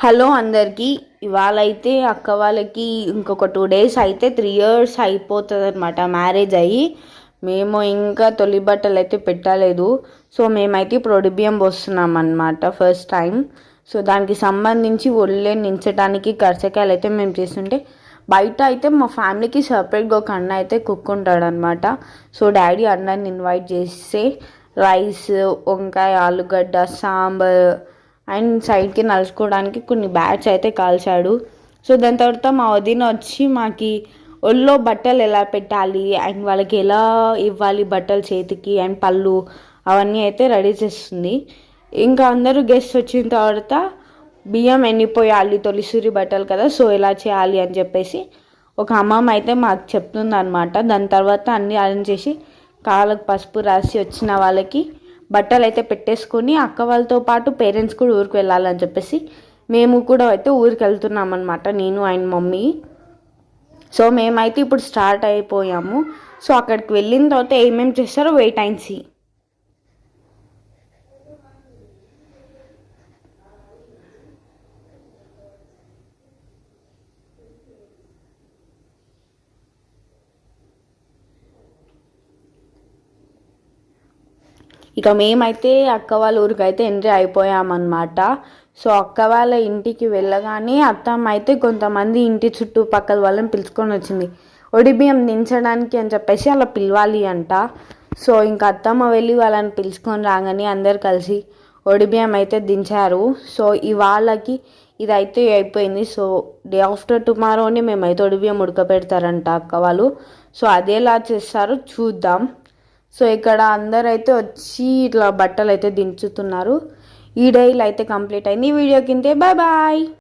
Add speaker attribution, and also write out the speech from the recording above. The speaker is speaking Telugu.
Speaker 1: హలో అందరికీ. ఇవాళ అయితే అక్క వాళ్ళకి ఇంకొక 2 days అయితే 3 years అయిపోతుంది అనమాట మ్యారేజ్ అయ్యి. మేము ఇంకా తొలి బట్టలు అయితే పెట్టలేదు. సో మేమైతే ఇప్పుడు ఒడిబియ్యం పోస్తున్నాం అనమాట ఫస్ట్ టైం. సో దానికి సంబంధించి ఒళ్ళే నించడానికి కరసకాయలు అయితే మేము చేస్తుంటే, బయట అయితే మా ఫ్యామిలీకి సపరేట్గా ఒక అన్న అయితే కుక్ ఉంటాడు అనమాట. సో డాడీ అన్నని ఇన్వైట్ చేస్తే రైస్, వంకాయ, ఆలుగడ్డ, సాంబార్ అండ్ సైడ్కి నలుచుకోవడానికి కొన్ని బ్యాట్స్ అయితే కాల్చాడు. సో దాని తర్వాత మా వదిన వచ్చి మాకి ఒళ్ళో బట్టలు ఎలా పెట్టాలి అండ్ వాళ్ళకి ఎలా ఇవ్వాలి బట్టలు చేతికి అండ్ పళ్ళు అవన్నీ అయితే రెడీ చేస్తుంది. ఇంకా అందరూ గెస్ట్ వచ్చిన తర్వాత బియ్యం ఎండిపోయాలి, తొలిసూరి బట్టలు కదా, సో ఎలా చేయాలి అని చెప్పేసి ఒక అమ్మమ్మ అయితే మాకు చెప్తుంది అనమాట. దాని తర్వాత అన్నీ అరేంజ్ చేసి కాళ్ళకు పసుపు రాసి వచ్చిన వాళ్ళకి బట్టలు అయితే పెట్టేసుకొని అక్క వాళ్ళతో పాటు పేరెంట్స్ కూడా ఊరికి వెళ్ళాలని చెప్పేసి మేము కూడా అయితే ఊరికి వెళ్తున్నాం అనమాట, నేను అండ్ మమ్మీ. సో మేమైతే ఇప్పుడు స్టార్ట్ అయిపోయాము. సో అక్కడికి వెళ్ళిన తర్వాత ఏమేమి చేస్తారో వెయిట్ అండ్ సీ. ఇక మేమైతే అక్క వాళ్ళ ఊరికి అయితే ఎంట్రీ అయిపోయామన్నమాట. సో అక్క వాళ్ళ ఇంటికి వెళ్ళగానే అత్తమ్మ అయితే కొంతమంది ఇంటి చుట్టుపక్కల వాళ్ళని పిలుచుకొని వచ్చింది, ఒడిబియ్యం దించడానికి అని చెప్పేసి అలా పిలవాలి అంట. సో ఇంకా అత్తమ్మ వెళ్ళి వాళ్ళని పిలుచుకొని రాగానే అందరు కలిసి ఒడిబియ్యం అయితే దించారు. సో ఇవాళకి ఇదైతే అయిపోయింది. సో డే ఆఫ్టర్ టుమారోనే మేమైతే ఒడిబియ్యం ఉడకపెడతారంట అక్క వాళ్ళు. సో అదేలా చేస్తారో చూద్దాం. సో ఇక్కడ అందరైతే వచ్చి ఇట్లా బట్టలు అయితే దించుతున్నారు. ఈ డే ఇలా అయితే కంప్లీట్ అయింది. ఈ వీడియో కిందే బాయ్ బాయ్.